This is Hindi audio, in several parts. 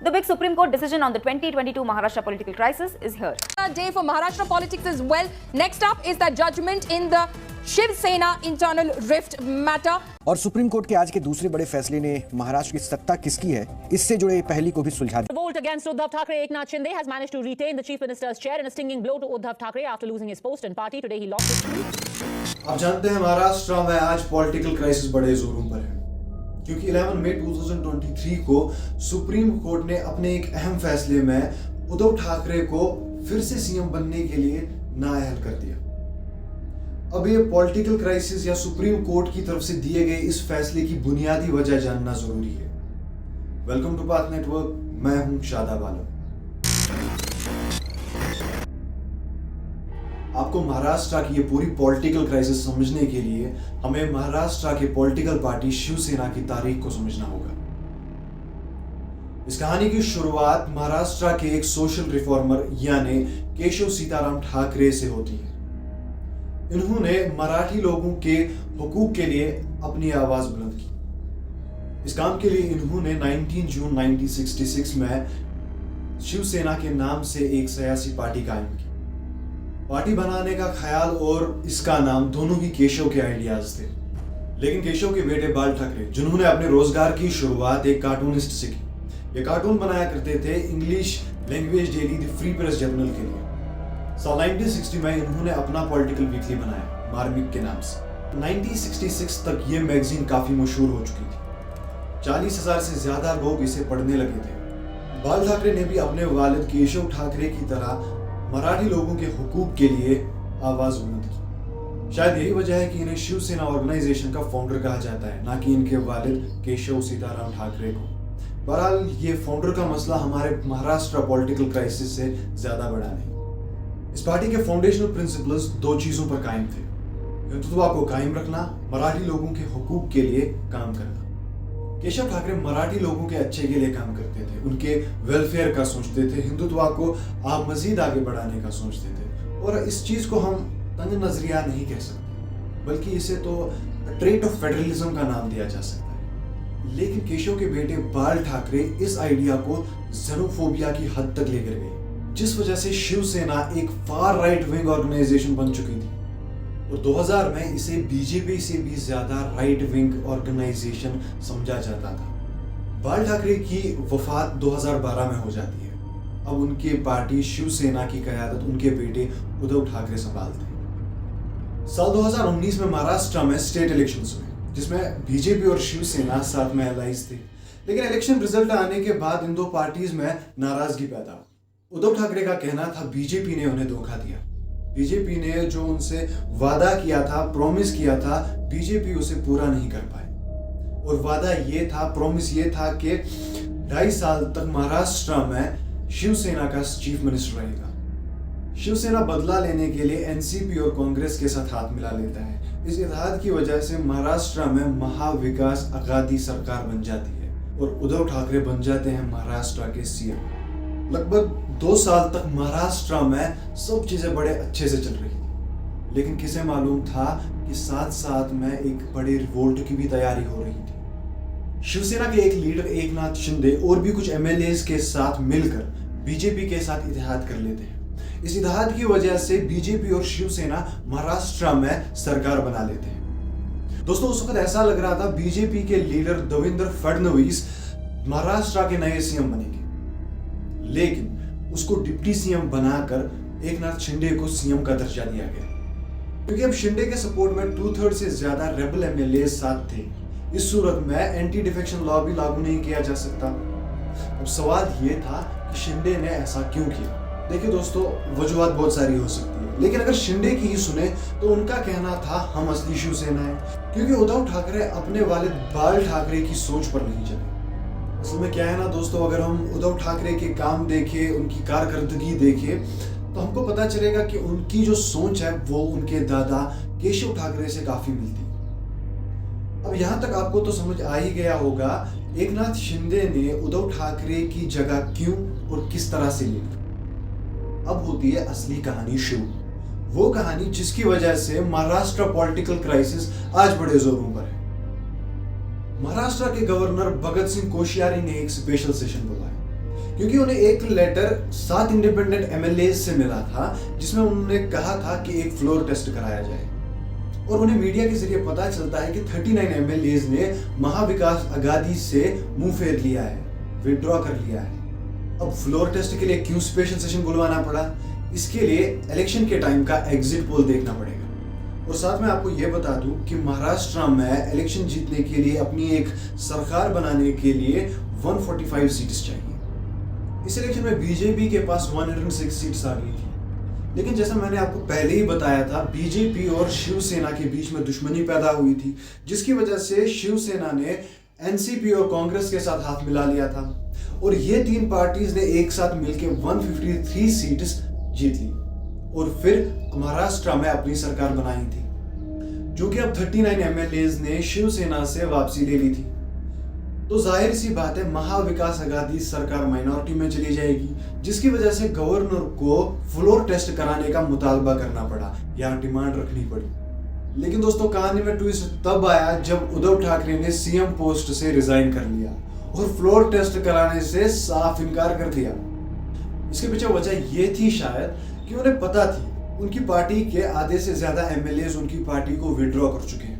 The big Supreme Court decision on the 2022 Maharashtra political crisis is here. A day for Maharashtra politics as well. Next up is that judgment in the Shiv Sena internal rift matter. और सुप्रीम कोर्ट के आज के दूसरे बड़े फैसले ने महाराष्ट्र की सत्ता किसकी है इससे जुड़े पहली को भी सुलझा दिया। Revolt against Uddhav Thackeray, Eknath Shinde has managed to retain the chief minister's chair in a stinging blow to Uddhav Thackeray after losing his post in party. Today he lost his. आप जानते हैं महाराष्ट्र में आज पॉलिटिकल क्राइसिस बड़े जोरों पर है क्योंकि 11 मई 2023 को सुप्रीम कोर्ट ने अपने एक अहम फैसले में उद्धव ठाकरे को फिर से सीएम बनने के लिए नाअहल कर दिया। अब ये पॉलिटिकल क्राइसिस या सुप्रीम कोर्ट की तरफ से दिए गए इस फैसले की बुनियादी वजह जानना जरूरी है। वेलकम टू पाथ नेटवर्क, मैं हूं शादाब आलम। आपको महाराष्ट्र की ये पूरी पॉलिटिकल क्राइसिस समझने के लिए हमें महाराष्ट्र के पॉलिटिकल पार्टी शिवसेना की तारीख को समझना होगा। इस कहानी की शुरुआत महाराष्ट्र के एक सोशल रिफॉर्मर यानी केशव सीताराम ठाकरे से होती है। इन्होंने मराठी लोगों के हुकूक के लिए अपनी आवाज बुलंद की। इस काम के लिए इन्होंने 19 जून 1966 में शिवसेना के नाम से एक सियासी पार्टी कायम की। पार्टी बनाने का ख्याल और इसका नाम दोनों ही केशव के आइडियाज थे, लेकिन केशव के बेटे बाल ठाकरे जिन्होंने अपने रोजगार की शुरुआत एक कार्टूनिस्ट से की, ये कार्टून बनाया करते थे English language daily the free press journal के लिए। साल 1960 में इन्होंने अपना पॉलिटिकल वीकली बनाया मार्मिक के नाम से। 1966 तक ये मैगजीन काफी मशहूर हो चुकी थी, 40,000 से ज्यादा लोग इसे पढ़ने लगे थे। बाल ठाकरे ने भी अपने वालिद केशव ठाकरे की तरह मराठी लोगों के हुकूक के लिए आवाज बुलंद की। शायद यही वजह है कि इन्हें शिवसेना ऑर्गेनाइजेशन का फाउंडर कहा जाता है, ना कि इनके वालिद केशव सीताराम ठाकरे को। बहरहाल ये फाउंडर का मसला हमारे महाराष्ट्र पॉलिटिकल क्राइसिस से ज्यादा बड़ा नहीं। इस पार्टी के फाउंडेशनल प्रिंसिपल्स दो चीजों पर कायम थे: हिंदुत्व को कायम रखना, मराठी लोगों के हुकूक के लिए काम करना। केशव ठाकरे मराठी लोगों के अच्छे के लिए काम करते थे, उनके वेलफेयर का सोचते थे, हिंदुत्व को आप मजीद आगे बढ़ाने का सोचते थे। और इस चीज को हम तंग नजरिया नहीं कह सकते, बल्कि इसे तो ट्रेट ऑफ फेडरलिज्म का नाम दिया जा सकता है। लेकिन केशव के बेटे बाल ठाकरे इस आइडिया को जेनोफोबिया की हद तक लेकर गए, जिस वजह से शिवसेना एक फार राइट विंग ऑर्गेनाइजेशन बन चुकी थी और 2000 में इसे बीजेपी से भी ज्यादा राइट विंग ऑर्गेनाइजेशन समझा जाता था। बाल ठाकरे की वफात 2012 में हो जाती है। अब उनकी पार्टी शिवसेना की क़यादत उनके बेटे उद्धव ठाकरे संभालते हैं। साल 2019 में महाराष्ट्र में स्टेट इलेक्शंस हुए, जिसमें बीजेपी और शिवसेना साथ में एलाइज थे। लेकिन इलेक्शन रिजल्ट आने के बाद इन दो पार्टीज में नाराजगी पैदा हुई। उद्धव ठाकरे का कहना था बीजेपी ने उन्हें धोखा दिया। बीजेपी ने जो उनसे वादा किया था, प्रॉमिस किया था, बीजेपी उसे पूरा नहीं कर पाए। और वादा ये था, प्रॉमिस ये था कि 2.5 साल तक महाराष्ट्र में शिवसेना का चीफ मिनिस्टर रहेगा। शिवसेना बदला लेने के लिए एनसीपी और कांग्रेस के साथ हाथ मिला लेता है। इस इत्तेहाद की वजह से महाराष्ट्र में महाविकास अघाड़ी सरकार बन जाती है और उद्धव ठाकरे बन जाते हैं महाराष्ट्र के सीएम। लगभग 2 साल तक महाराष्ट्र में सब चीजें बड़े अच्छे से चल रही थी, लेकिन किसे मालूम था कि साथ साथ में एक बड़े रिवोल्ट की भी तैयारी हो रही थी। शिवसेना के एक लीडर एकनाथ शिंदे और भी कुछ एमएलएस के साथ मिलकर बीजेपी के साथ इत्तेहाद कर लेते हैं। इस इत्तेहाद की वजह से बीजेपी और शिवसेना महाराष्ट्र में सरकार बना लेते हैं। दोस्तों, उस वक्त ऐसा लग रहा था बीजेपी के लीडर देवेंद्र फडणवीस महाराष्ट्र के नए सीएम बनेंगे, लेकिन उसको डिप्टी सीएम बनाकर एकनाथ शिंदे को सीएम का दर्जा दिया गया, क्योंकि अब शिंदे के सपोर्ट में 2/3 से ज्यादा रेबल एमएलए साथ थे। इस सूरत में एंटी डिफेक्शन लॉ भी लागू नहीं किया जा सकता। अब सवाल ये था कि शिंदे ने ऐसा क्यों किया। देखिए दोस्तों, वजूहत बहुत सारी हो सकती है, लेकिन अगर शिंदे की ही सुने तो उनका कहना था हम असली शिवसेना है, क्योंकि उद्धव ठाकरे अपने वालिद बाल ठाकरे की सोच पर नहीं चले। असल में क्या है ना दोस्तों, अगर हम उद्धव ठाकरे के काम देखें, उनकी कारकर्दगी देखें, तो हमको पता चलेगा कि उनकी जो सोच है वो उनके दादा केशव ठाकरे से काफी मिलती। अब यहाँ तक आपको तो समझ आ ही गया होगा एकनाथ शिंदे ने उद्धव ठाकरे की जगह क्यों और किस तरह से ली। अब होती है असली कहानी शुरू, वो कहानी जिसकी वजह से महाराष्ट्र पॉलिटिकल क्राइसिस आज बड़े जोरों पर है। महाराष्ट्र के गवर्नर भगत सिंह कोश्यारी ने एक स्पेशल सेशन बुलाया क्योंकि उन्हें एक लेटर 7 इंडिपेंडेंट एमएलए से मिला था जिसमें उन्होंने कहा था कि एक फ्लोर टेस्ट कराया जाए, और उन्हें मीडिया के जरिए पता चलता है कि 39 एमएलए ने महाविकास अघाड़ी से मुंह फेर लिया है, विड्रॉ कर लिया है। अब फ्लोर टेस्ट के लिए क्यों स्पेशल सेशन बुलवाना पड़ा? इसके लिए इलेक्शन के टाइम का एग्जिट पोल देखना पड़ेगा। और साथ में आपको यह बता दूं कि महाराष्ट्र में इलेक्शन जीतने के लिए, अपनी एक सरकार बनाने के लिए 145 सीट्स चाहिए। इस इलेक्शन में बीजेपी के पास 106 सीट्स आ गई थी, लेकिन जैसा मैंने आपको पहले ही बताया था, बीजेपी और शिवसेना के बीच में दुश्मनी पैदा हुई थी, जिसकी वजह से शिवसेना ने एनसीपी और कांग्रेस के साथ हाथ मिला लिया था, और ये तीन पार्टीज ने एक साथ मिलकर 153 सीट्स जीत ली और फिर महाराष्ट्र में अपनी सरकार बनाई थी, जो कि अब 39 एमएलए ने शिवसेना से वापसी ले ली थी। तो जाहिर सी बात है, महाविकास अघाड़ी सरकार माइनॉरिटी में चली जाएगी, जिसकी वजह से गवर्नर को फ्लोर टेस्ट कराने का मुतालबा करना पड़ा या डिमांड रखनी पड़ी। लेकिन दोस्तों, कहानी में ट्विस्ट तब आया जब उद्धव ठाकरे ने सीएम पोस्ट से रिजाइन कर लिया और फ्लोर टेस्ट कराने से साफ इनकार कर दिया। इसके पीछे वजह यह थी शायद कि उन्हें पता थी उनकी पार्टी के आधे से ज्यादा एमएलए उनकी पार्टी को विड्रॉ कर चुके हैं।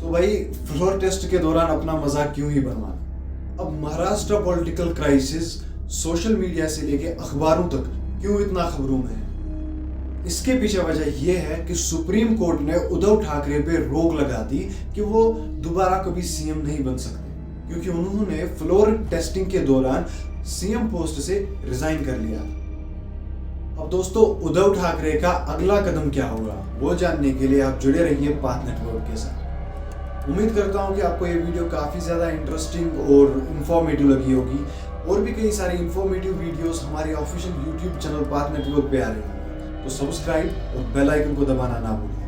तो भाई, फ्लोर टेस्ट के दौरान अपना मजाक क्यों ही बनवाना? अब Maharashtra political crisis social media से लेके अखबारों तक क्यों इतना खबरों में है? इसके पीछे वजह यह है कि सुप्रीम कोर्ट ने उद्धव ठाकरे पे रोक लगा दी कि वो दोबारा कभी सीएम नहीं बन सकते, क्योंकि उन्होंने फ्लोर टेस्टिंग के दौरान सीएम पोस्ट से रिजाइन कर लिया। अब दोस्तों, उद्धव ठाकरे का अगला कदम क्या होगा, वो जानने के लिए आप जुड़े रहिए पाथ नेटवर्क के साथ। उम्मीद करता हूं कि आपको ये वीडियो काफी ज्यादा इंटरेस्टिंग और इंफॉर्मेटिव लगी होगी। और भी कई सारी इंफॉर्मेटिव वीडियोस हमारे official YouTube channel path network पे आ रही हैं, तो सब्सक्राइब और बेल आइकन को दबाना ना भूलें।